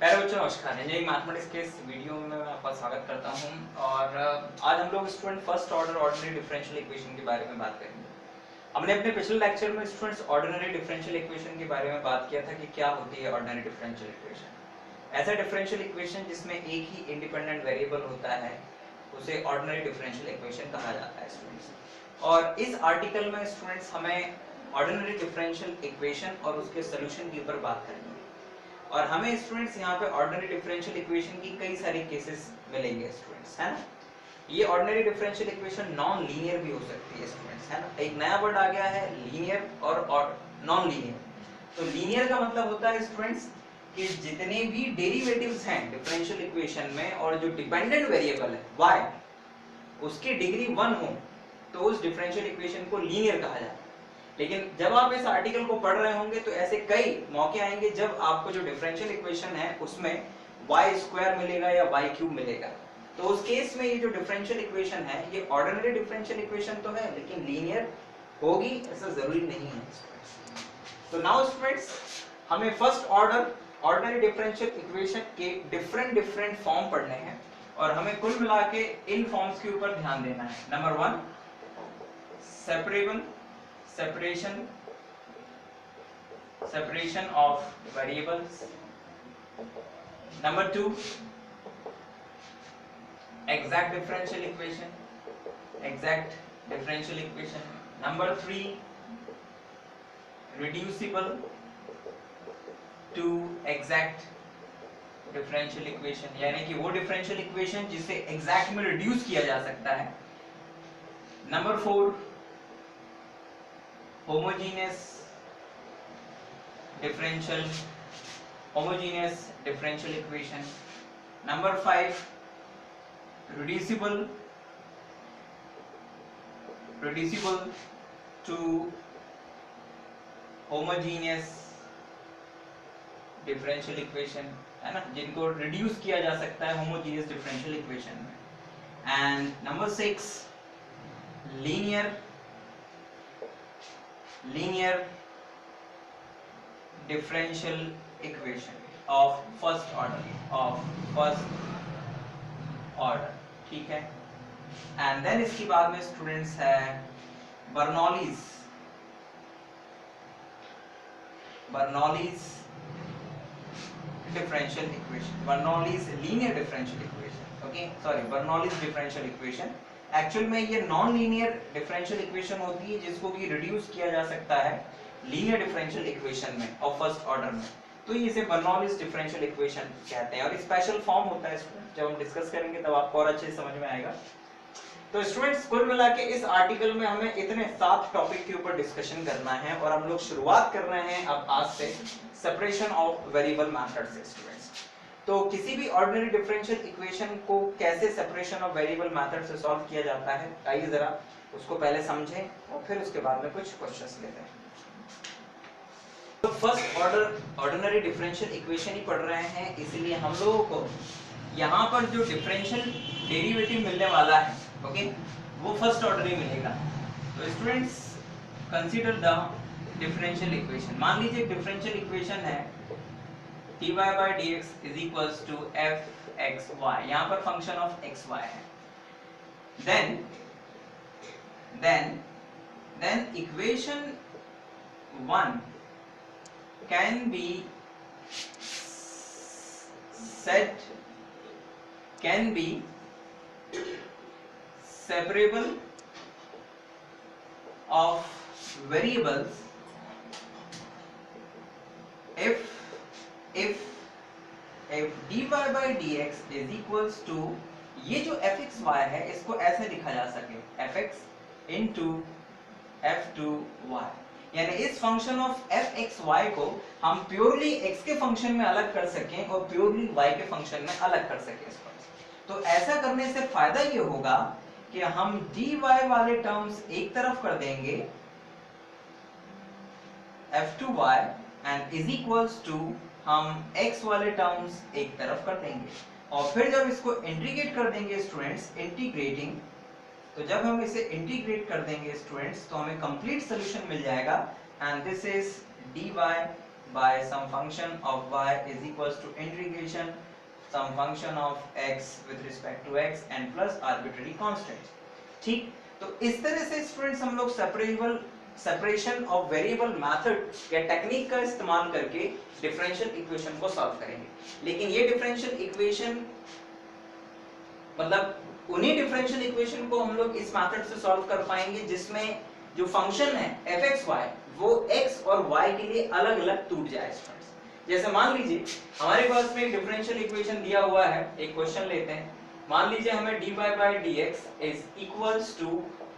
प्यारे बच्चों नमस्कार। इंजीनियरिंग मैथमेटिक्स के इस वीडियो में मैं आपका स्वागत करता हूं और आज हम लोग student first order ordinary differential equation के बारे में बात करेंगे। हमने अपने पिछले लेक्चर में स्टूडेंट्स ऑर्डिनरी डिफरेंशियल इक्वेशन के बारे में बात किया था कि क्या होती है ऑर्डिनरी डिफरेंशियल इक्वेशन। ऐसा डिफरेंशियल इक्वेशन जिसमें एक ही इंडिपेंडेंट वेरिएबल होता है उसे ऑर्डिनरी डिफरेंशियल इक्वेशन कहा जाता है स्टूडेंट्स। और इस आर्टिकल में स्टूडेंट्स हमें ऑर्डिनरी डिफरेंशियल इक्वेशन और उसके सोल्यूशन के ऊपर बात करेंगे और हमें स्टूडेंट्स यहाँ पे ऑर्डिनरी डिफरेंशियल इक्वेशन की कई सारे केसेस मिलेंगे स्टूडेंट्स, है ना। ये ordinary differential equation non linear भी हो सकती है स्टूडेंट्स, है ना। एक नया वर्ड आ गया है लीनियर और नॉन लीनियर। तो लीनियर का मतलब होता है स्टूडेंट्स कि जितने भी डेरिवेटिव्स हैं डिफरेंशियल इक्वेशन में और जो डिपेंडेंट वेरिएबल है y उसकी डिग्री 1 हो तो उस डिफरेंशियल इक्वेशन को लीनियर कहा जाता है। लेकिन जब आप इस आर्टिकल को पढ़ रहे होंगे तो ऐसे कई मौके आएंगे जब आपको जो डिफरेंशियल इक्वेशन है उसमें y स्क्वायर मिलेगा या y क्यूब मिलेगा। तो उस केस में ये जो डिफरेंशियल इक्वेशन है ये ऑर्डिनरी डिफरेंशियल इक्वेशन तो है लेकिन लीनियर होगी ऐसा जरूरी नहीं है। तो नाउ स्टूडेंट्स हमें first order ordinary differential equation के डिफरेंट फॉर्म पढ़ने हैं और हमें कुल मिला के इन फॉर्म्स के ऊपर ध्यान देना है। Number 1 separation of variables. Number 2 exact differential equation. Number 3 reducible to exact differential equation, यानी कि वो differential equation जिसे exact में reduce किया जा सकता है। Number 4 homogeneous differential equation. Number 5 reducible to homogeneous differential equation, है ना, जिनको reduce किया जा सकता है homogeneous differential equation में। And number 6 linear differential equation of first order, ठीक है। एंड देन इसके बाद में स्टूडेंट्स है Bernoulli's differential equation, Bernoulli's linear differential equation, okay sorry Bernoulli's differential equation. Actual में ये नॉन लीनियर डिफरेंशियल इक्वेशन होती है जिसको कि रिड्यूस किया जा सकता है लीनियर डिफरेंशियल इक्वेशन में और फर्स्ट ऑर्डर में, तो ये इसे बर्नौलीज डिफरेंशियल इक्वेशन कहते हैं और स्पेशल फॉर्म होता है स्टूडेंट। जब हम डिस्कस करेंगे तब आपको और अच्छे से समझ में आएगा। तो स्टूडेंट्स कुल मिला के इस आर्टिकल में हमें इतने 7 टॉपिक के ऊपर डिस्कशन करना है और हम लोग शुरुआत कर रहे हैं अब आज से सेपरेशन ऑफ वेरिएबल मेथड से स्टूडेंट्स। तो किसी भी ऑर्डिनरी डिफरेंशियल इक्वेशन को कैसे सेपरेशन ऑफ वेरिएबल मेथड से सॉल्व किया जाता है आइए जरा उसको पहले समझें और फिर उसके बाद में कुछ क्वेश्चंस लेते हैं। तो first order ordinary differential equation ही पढ़ रहे हैं इसलिए हम लोगों को यहाँ पर जो डिफरेंशियल डेरिवेटिव मिलने वाला है ओके वो फर्स्ट ऑर्डर ही मिलेगा। तो students consider the differential equation. मान लीजिए डिफरेंशियल इक्वेशन है dy by dx is equals to fxy, यहाँ पर फंक्शन ऑफ xy है। then equation 1 can be separable of variables if dy by dx is equals to ये जो fxy है इसको ऐसे लिखा जा सके fx into f2y, यानी इस फंक्शन ऑफ fxy को हम प्योरली x के फंक्शन में अलग कर सकें और प्योरली y के फंक्शन में अलग कर सकें इसको। तो ऐसा करने से फायदा ये होगा कि हम dy वाले टर्म्स एक तरफ कर देंगे f2y and is equals to हम x वाले टर्म्स एक तरफ कर देंगे और फिर जब इसको इंटीग्रेट कर देंगे स्टूडेंट्स इंटीग्रेटिंग, तो जब हम इसे इंटीग्रेट कर देंगे स्टूडेंट्स तो हमें कंप्लीट सॉल्यूशन मिल जाएगा and this is dy by some function of y is equals to integration some function of x with respect to x and plus arbitrary constant. ठीक, तो इस तरह से स्टूडेंट्स हम लोग सेपरेशन ऑफ वेरिएबल मेथड या टेक्निक का इस्तेमाल करके डिफरेंशियल इक्वेशन को सॉल्व करेंगे। लेकिन ये डिफरेंशियल इक्वेशन मतलब उन्हीं डिफरेंशियल इक्वेशन को हम लोग इस मेथड से सॉल्व कर पाएंगे जिसमें जो फंक्शन है fxy वो x और y के लिए अलग-अलग टूट जाए। जैसे मान लीजिए हमारे पास में एक डिफरेंशियल इक्वेशन दिया हुआ है, एक क्वेश्चन लेते हैं। मान लीजिए हमें dy by dx is equals to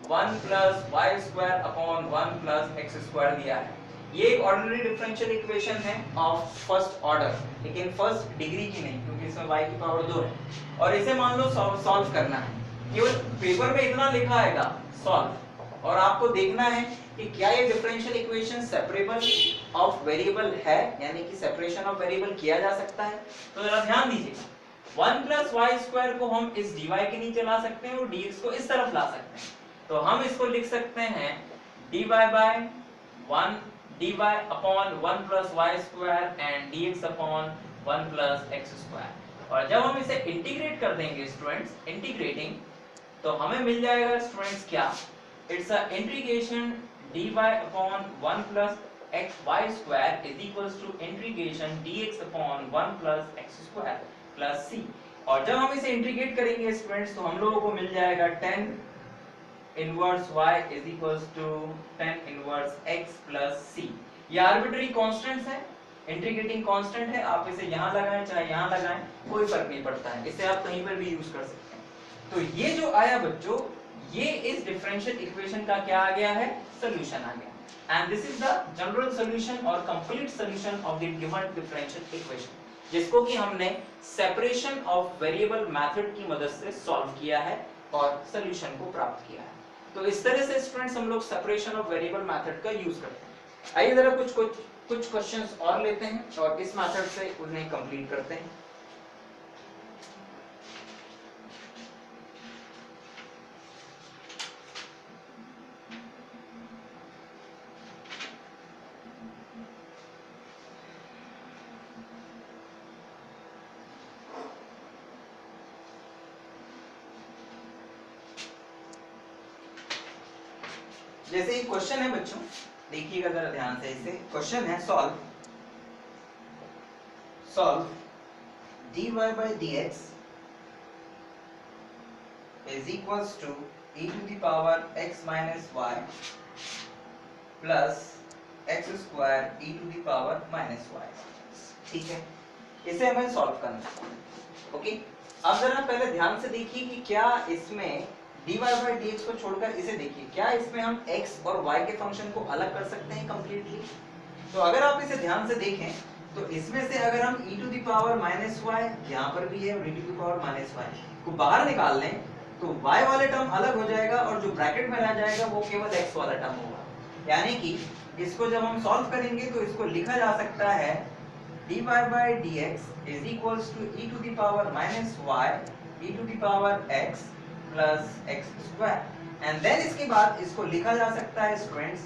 1 plus y square upon 1 plus x square दिया है। ये एक ऑर्डिनरी डिफरेंशियल इक्वेशन है ऑफ फर्स्ट ऑर्डर, लेकिन फर्स्ट डिग्री की नहीं, क्योंकि इसमें y की पावर 2 है। और इसे मान लो सॉल्व करना है, केवल पेपर में इतना लिखा आएगा सॉल्व, और आपको देखना है कि क्या ये differential equation separable of variable है, यानी कि सेपरेशन ऑफ वेरिएबल किया जा सकता है। तो जरा ध्यान दीजिए, 1 plus y square को हम इस dy के नीचे ला सकते हैं और dx को इस तरफ ला सकते हैं। तो हम इसको लिख सकते हैं dy by 1 dy upon 1 plus y square and dx upon 1 plus x square। और जब हम इसे इंटीग्रेट कर देंगे स्टूडेंट्स, इंटीग्रेटिंग, तो हमें मिल जाएगा स्टूडेंट्स क्या, it's a integration dy upon 1 plus xy square is equals to integration dx upon 1 plus x square plus c। और जब हम इसे इंटीग्रेट करेंगे स्टूडेंट्स तो हम लोगों को मिल जाएगा tan inverse y is equals to tan inverse x plus c। ये आर्बिट्रेरी कांस्टेंट्स है, इंटीग्रेटिंग कांस्टेंट है, आप इसे यहाँ लगाएं चाहे यहाँ लगाएं कोई फर्क नहीं पड़ता है, इसे आप कहीं पर भी यूज कर सकते हैं। तो ये जो आया बच्चों, ये इस डिफरेंशियल इक्वेशन का क्या आ गया है, सॉल्यूशन आ गया। And this is the general solution और complete solution of the given differential equation, जिसको कि हमने सेपरेशन ऑफ वेरिएबल मेथड की मदद से सॉल्व किया है और सॉल्यूशन को प्राप्त किया है। तो इस तरह से स्टूडेंट्स हम लोग सेपरेशन ऑफ वेरिएबल मेथड का यूज करते हैं। आइए जरा कुछ क्वेश्चंस और लेते हैं और इस मेथड से उन्हें कंप्लीट करते हैं। जैसे एक क्वेश्चन है बच्चों, देखिएगा जरा ध्यान से, इसे क्वेश्चन है solve dy by dx is equals to e to the power x minus y plus x square e to the power minus y। ठीक है, इसे हमें सॉल्व करना है। ओके, अब जरा पहले ध्यान से देखिए कि क्या इसमें dy by dx को छोड़कर इसे देखिए, क्या इसमें हम x और y के फंक्शन को अलग कर सकते हैं कंप्लीटली। तो अगर आप इसे ध्यान से देखें तो इसमें से अगर हम e to the power minus y, यहाँ पर भी है, और e to the power minus y को बाहर निकाल लें तो y वाले टर्म अलग हो जाएगा और जो ब्रैकेट में रह जाएगा वो केवल x वाला टर्म होगा। यानी कि इसको जब हम सॉल्व करेंगे तो इसको लिखा जा सकता है dy by dx is equals to e to the power minus y e to the power x plus x square, and then इसके बाद इसको लिखा जा सकता है students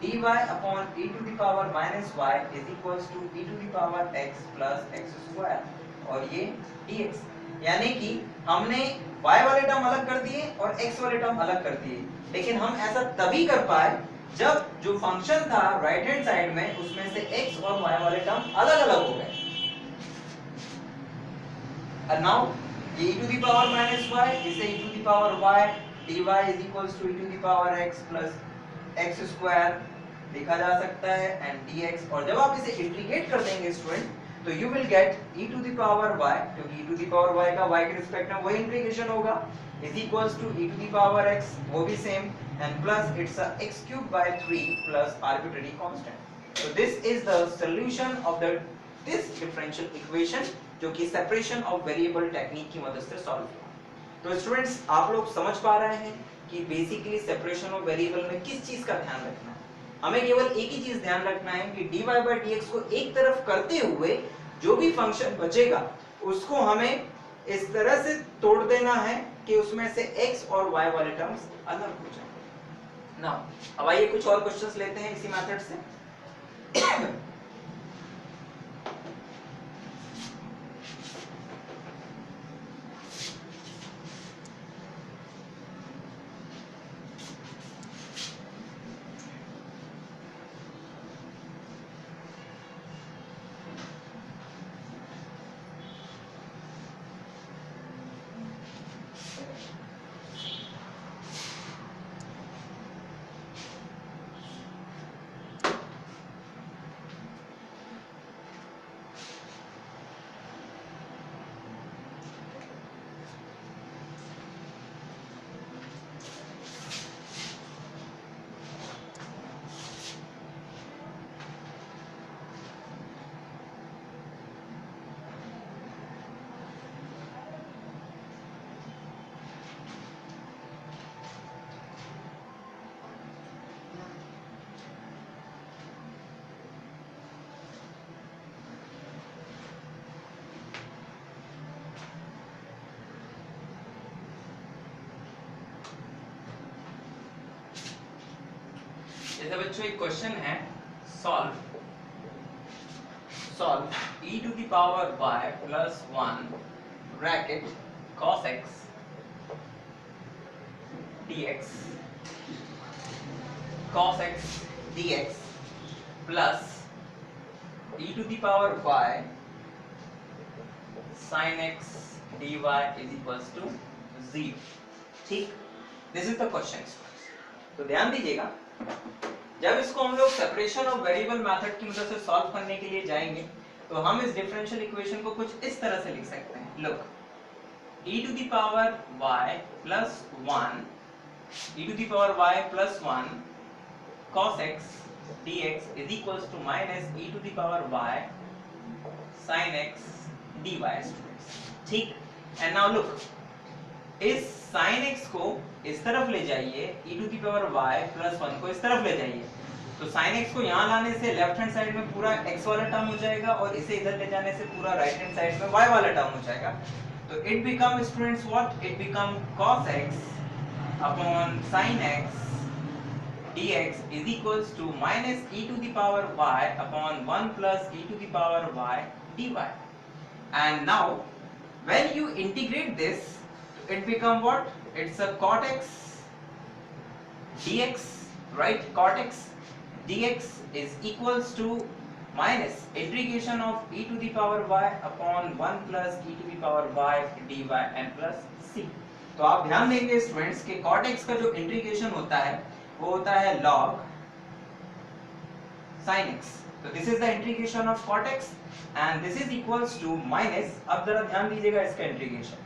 dy upon e to the power minus y is equals to e to the power x plus x square और ये dx। यानी कि हमने y वाले टर्म अलग कर दिए और x वाले टर्म अलग कर दिए, लेकिन हम ऐसा तभी कर पाए जब जो फंक्शन था राइट हैंड साइड में उसमें से x और y वाले टर्म अलग अलग हो गए। and now e to the power minus y, इसे e to the power y dy is equals to e to the power x plus x square लिखा जा सकता है and dx। और जब आप इसे इंटीग्रेट कर देंगे स्टूडेंट तो you will get e to the power y, क्योंकि e to the power y का y के रिस्पेक्ट में वही इंटीग्रेशन होगा, is equals to e to the power x, वो भी same, and plus it's a x cube by 3 plus arbitrary constant। so this is the solution of this differential equation जो कि separation of variable technique की मदद से solve हुआ। तो students आप लोग समझ पा रहे हैं कि बेसिकली सेपरेशन ऑफ वेरिएबल में किस चीज का ध्यान रखना है। हमें केवल एक ही चीज ध्यान रखना है कि dy by dx को एक तरफ करते हुए जो भी फंक्शन बचेगा उसको हमें इस तरह से तोड़ देना है कि उसमें से x और y वाले टर्म्स अलग हो जाएं। नाउ अब आइए कुछ और क्वेश्चंस लेते हैं इसी मेथड से। जैसे बच्चों एक क्वेश्चन है, solve e to the power y plus 1 bracket cos x dx plus e to the power y sin x dy is equals to 0. ठीक, दिस इज द क्वेश्चन। तो ध्यान दीजिएगा, जब इसको हम लोग सेपरेशन ऑफ वेरिएबल मेथड की मदद से सॉल्व करने के लिए जाएंगे तो हम इस डिफरेंशियल इक्वेशन को कुछ इस तरह से लिख सकते हैं। Look, e to the power y plus 1 cos x dx is equals to minus e to the power y sin x dy students। ठीक, एंड नाउ लुक, इस sin x को इस तरफ ले जाइए, e to the power y plus 1 को इस तरफ ले जाइए, तो sin x को यहाँ लाने से लेफ्ट हैंड साइड में पूरा x वाला टर्म हो जाएगा और इसे इधर ले जाने से पूरा राइट हैंड साइड में y वाला टर्म हो जाएगा। तो it become students what, it become cos x upon sin x dx is equals to minus e to the power y upon 1 plus e to the power y dy. And now when you integrate this, it become what, it's a cot x dx, right? Cot x dx is equals to minus integration of e to the power y upon 1 plus e to the power y dy and plus c। तो आप ध्यान देंगे students कि cot x का जो integration होता है वो होता है log sin x। तो this is the integration of cot x and this is equals to minus, अब जरा ध्यान दीजिएगा इसका इंटीग्रेशन,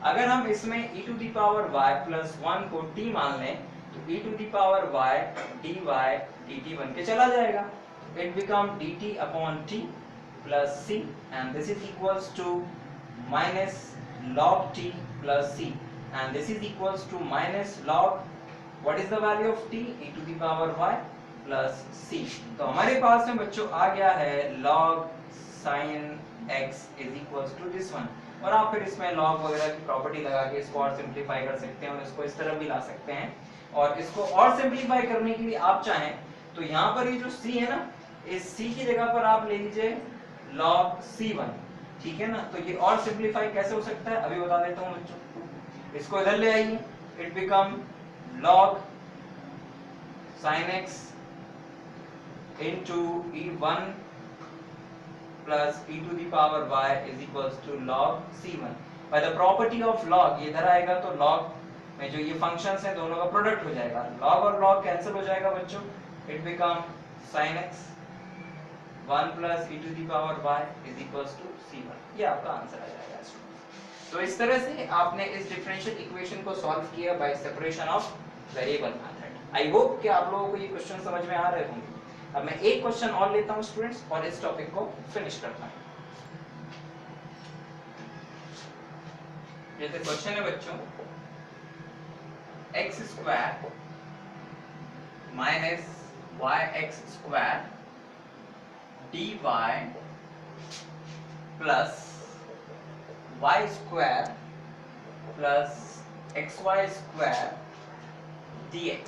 अगर हम इसमें e to the power y plus 1 को t मान लें तो e to the power y dy dt बन के चला जाएगा। It become dt upon t plus c and this is equals to minus log t plus c and this is equals to minus log, what is the value of t, e to the power y plus c। तो हमारे पास में बच्चों आ गया है log sin x is equals to this one, और आप फिर इसमें लॉग वगैरह की प्रॉपर्टी लगा के इसको और सिंपलीफाई कर सकते हैं और इसको इस तरफ भी ला सकते हैं। और इसको और सिंपलीफाई करने के लिए आप चाहें तो यहाँ पर ये जो c है ना, इस c की जगह पर आप ले लीजिए log c1, ठीक है ना। तो ये और सिंपलीफाई कैसे हो सकता है अभी बता देता हूँ बच्चों, इसको इधर ले आइए, it become log sin x into e1 plus e to the power y is equals to log c1 by the property of log। ये इधर आएगा तो log में जो ये फंक्शंस हैं दोनों का प्रोडक्ट हो जाएगा, log और log कैंसिल हो जाएगा बच्चों, it become sin x 1 plus e to the power y is equals to c1। ये आपका आंसर आ जाएगा स्टूडेंट्स। तो इस तरह से आपने इस डिफरेंशियल इक्वेशन को सॉल्व किया bye separation of variable method. I hope कि आप लोगों को ये क्वेश्चन समझ में आ रहे होंगे। अब मैं एक क्वेश्चन और लेता हूं स्टूडेंट्स और इस टॉपिक को फिनिश करता हूं। जैसे क्वेश्चन है बच्चों, x square minus yx square dy plus y square plus xy square dx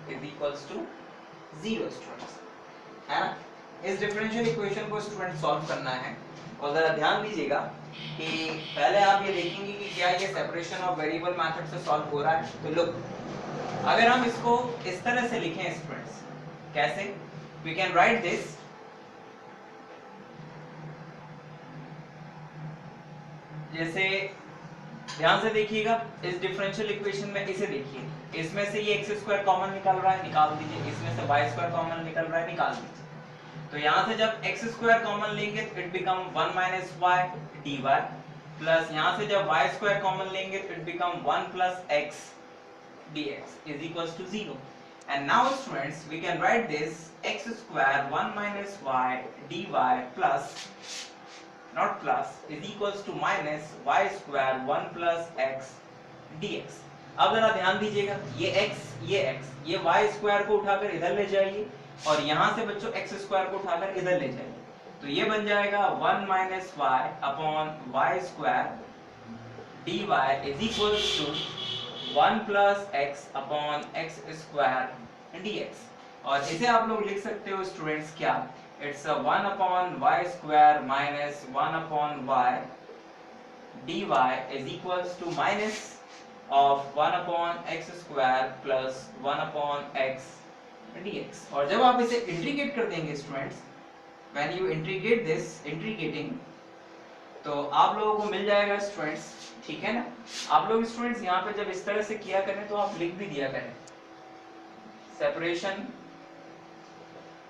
is equals to 0 students, है ना। इस डिफरेंशियल इक्वेशन को स्टूडेंट सॉल्व करना है और जरा ध्यान दीजिएगा कि पहले आप ये देखेंगे कि क्या ये सेपरेशन ऑफ वेरिएबल मेथड से सॉल्व हो रहा है। तो लुक, अगर हम इसको इस तरह से लिखें स्टूडेंट्स, कैसे, वी कैन राइट दिस जैसे, ध्यान से देखिएगा इस डिफरेंशियल इक्वेशन में, इसे देखिए, इसमें से ये x स्क्वायर कॉमन निकल रहा है, निकाल दीजिए, इसमें से y स्क्वायर कॉमन निकल रहा है, निकाल दीजिए। तो यहाँ से जब x स्क्वायर कॉमन लेंगे तो it become 1 minus y dy plus यहाँ से जब y स्क्वायर कॉमन लेंगे तो it become 1 plus x dx is equals to 0। And now students we can write this x square 1 minus y dy plus not plus is equals to minus y square 1 plus x dx। अब जरा ध्यान दीजिएगा, ये x ये y square को उठाकर इधर ले जाइए और यहाँ से बच्चों x स्क्वायर को उठाकर इधर ले जाइए, तो ये बन जाएगा 1 minus y upon y square dy is equals to 1 plus x upon x square dx। और इसे आप लोग लिख सकते हो स्टूडेंट्स क्या, it's 1/y² minus 1/y dy is equals to minus of 1/x² plus 1/x dx। और जब आप इसे इंटीग्रेट कर देंगे students, when you integrate this, integrating, तो आप लोगों को मिल जाएगा स्टूडेंट्स, ठीक है ना। आप लोग स्टूडेंट्स यहाँ पे जब इस तरह से किया करें तो आप लिख भी दिया करें सेपरेशन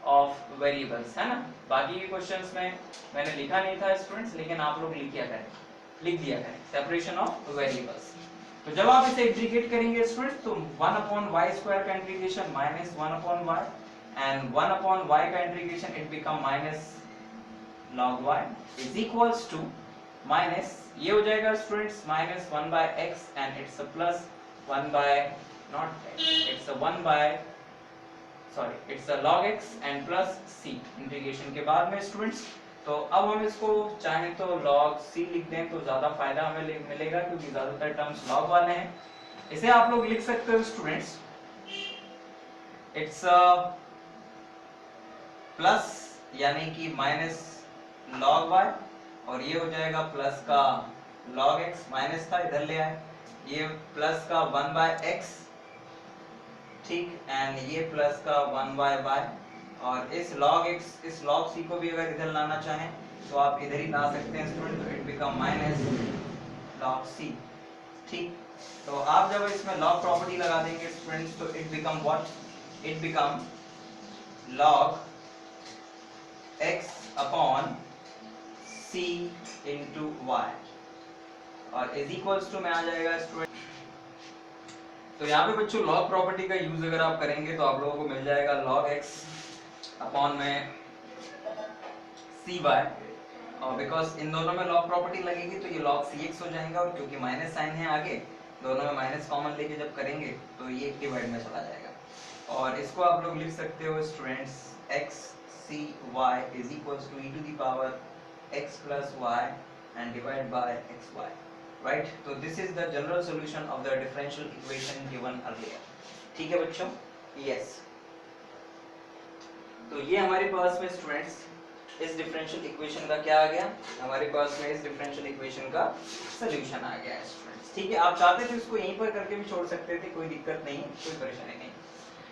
ऑफ वेरिएबल्स, है ना। बाकी के क्वेश्चंस में मैंने लिखा नहीं था स्टूडेंट्स, लेकिन आप लोग लिख दिया करें सेपरेशन ऑफ वेरिएबल्स। तो जब आप इसे इंटीग्रेट करेंगे स्टूडेंट्स, तो 1/y² का integration minus 1/y and 1/y का integration it become minus log y is equals to minus, ये हो जाएगा students minus 1/x and it's a plus 1 log x and plus c integration के बाद में स्टूडेंट्स। तो अब हम इसको चाहें तो log c लिख दें तो ज्यादा फायदा हमें मिलेगा, क्योंकि ज्यादातर टर्म्स log वाले हैं। इसे आप लोग लिख सकते हो स्टूडेंट्स, इट्स प्लस यानी कि माइनस log y, और ये हो जाएगा प्लस का log x, माइनस था इधर ले आए, ये प्लस का 1/x, ठीक, एंड ये प्लस का 1/y, और इस log x इस log c को भी अगर इधर लाना चाहें तो आप इधर ही ला सकते हैं स्टूडेंट, तो it become minus log c, ठीक। तो आप जब इसमें log प्रॉपर्टी लगा देंगे स्टूडेंट्स, तो it become what, it become log x upon c into y, और इज इक्वल्स टू में आ जाएगा स्टूडेंट। तो यहाँ पे बच्चों log प्रॉपर्टी का यूज अगर आप करेंगे तो आप लोगों को मिल जाएगा log x अपॉन में cy, और बिकॉज इन दोनों में log प्रॉपर्टी लगेगी तो ये log cx हो जाएगा, और क्योंकि माइनस साइन है आगे, दोनों में माइनस कॉमन लेके जब करेंगे तो ये डिवाइड में चला जाएगा। और इसको आप लोग लिख सकते हो students x cy is equals to e to the power x plus y and divide by xy, right. तो this is the general solution of the differential equation given earlier, ठीक है बच्चों, यस। तो ये हमारे पास में स्टूडेंट्स इस differential equation का क्या आ गया, हमारे पास में इस डिफरेंशियल इक्वेशन का सॉल्यूशन आ गया है स्टूडेंट्स, ठीक है। आप चाहते थे इसको यहीं पर करके भी छोड़ सकते थे, कोई दिक्कत नहीं, कोई परेशानी नहीं।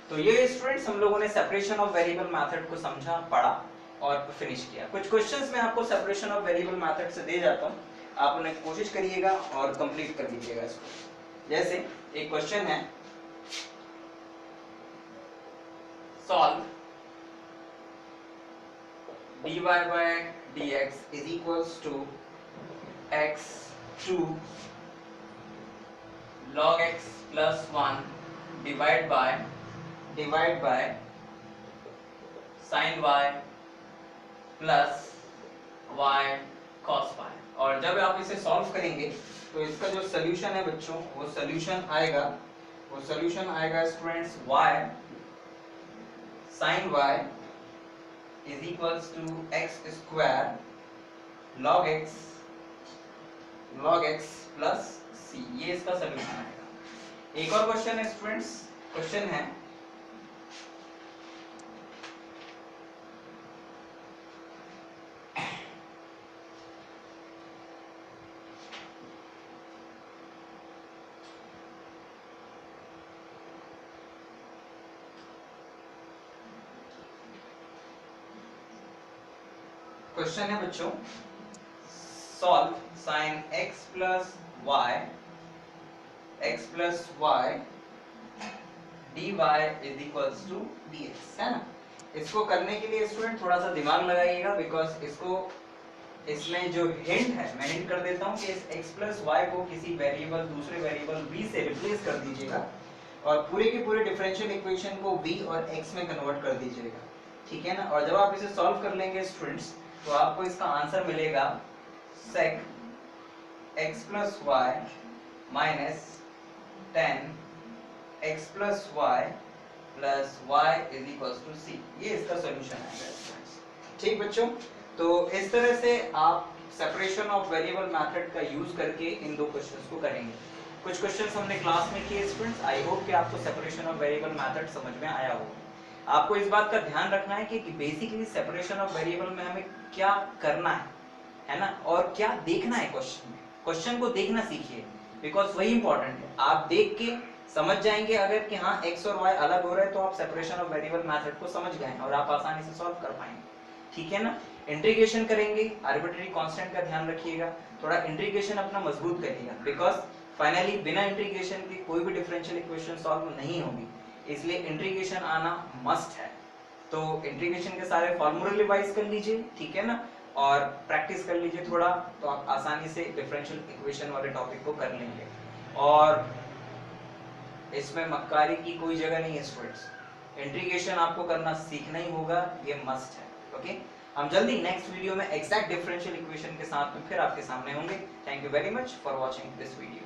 तो ये स्टूडेंट्स हम लोगों ने सेपरेशन ऑफ वेरिएबल मेथड को समझा, पढ़ा और फिनिश किया। कुछ क्वेश्चंस मैं आपको सेपरेशन ऑफ वेरिएबल मेथड से दे जाता हूँ, आप उन्हें कोशिश करिएगा और कंप्लीट कर दीजिएगा इसको। जैसे एक क्वेश्चन है, solve dy by dx is equals to x2 log x plus 1 divide by sin y plus y cos y। और जब आप इसे सॉल्व करेंगे तो इसका जो सॉल्यूशन है बच्चों, वो सॉल्यूशन आएगा students y sin y is equals to x square log x plus c, ये इसका सॉल्यूशन आएगा। एक और क्वेश्चन है स्टूडेंट्स, क्वेश्चन है बच्चों, solve sin x plus y dy is equals to dx, है ना। इसको करने के लिए स्टूडेंट थोड़ा सा दिमाग लगाइएगा, बिकॉज इसमें जो हिंट है, मैं हिंट कर देता हूँ कि इस x plus y को किसी वेरिएबल, दूसरे वेरिएबल v से रिप्लेस कर दीजिएगा, और पूरे के पूरे डिफरेंशियल इक्वेशन को v और x में कन्वर्ट कर दीजिएगा, ठीक है ना। और जब आप इसे सॉल्व कर लेंगे स्टूडेंट्स, तो आपको इसका आंसर मिलेगा sec x plus y minus 10 x plus y plus y is equals to c, ये इसका सॉल्यूशन आएगा स्टूडेंट्स, ठीक बच्चों। तो इस तरह से आप सेपरेशन ऑफ वेरिएबल मेथड का यूज करके इन दो क्वेश्चंस को करेंगे। कुछ क्वेश्चंस हमने क्लास में किए स्टूडेंट्स, आई होप कि आपको सेपरेशन ऑफ वेरिएबल मेथड समझ में आया होगा। आपको इस बात का ध्यान रखना है कि बेसिकली सेपरेशन ऑफ वेरिएबल में हमें क्या करना है ना, और क्या देखना है क्वेश्चन में। क्वेश्चन को देखना सीखिए, बिकॉज वही इंपॉर्टेंट है। आप देख के समझ जाएंगे अगर कि हाँ x और y अलग हो रहे हैं, तो आप सेपरेशन ऑफ वेरिएबल मेथड को समझ गए और आप आसानी से सॉल्व कर पाएंगे, ठीक है ना। इंटीग्रेशन करेंगे, आर्बिट्रेरी कांस्टेंट का ध्यान रखिएगा, थोड़ा इंटीग्रेशन अपना मजबूत करिएगा, बिकॉज फाइनली बिना इंटीग्रेशन के कोई भी डिफरेंशियल इक्वेशन सॉल्व नहीं होगी, इसलिए इंटीग्रेशन आना मस्ट है। तो इंटीग्रेशन के सारे फॉर्मूले रिवाइज कर लीजिए, ठीक है ना, और प्रैक्टिस कर लीजिए थोड़ा, तो आप आसानी से डिफरेंशियल इक्वेशन वाले टॉपिक को कर लेंगे। और इसमें मक्कारी की कोई जगह नहीं है स्टूडेंट्स, इंटीग्रेशन आपको करना सीखना ही होगा, ये मस्ट है। ओके, हम जल्दी नेक्स्ट वीडियो में एग्जैक्ट डिफरेंशियल इक्वेशन के साथ में फिर आपके सामने होंगे। Thank you very much for watching this video.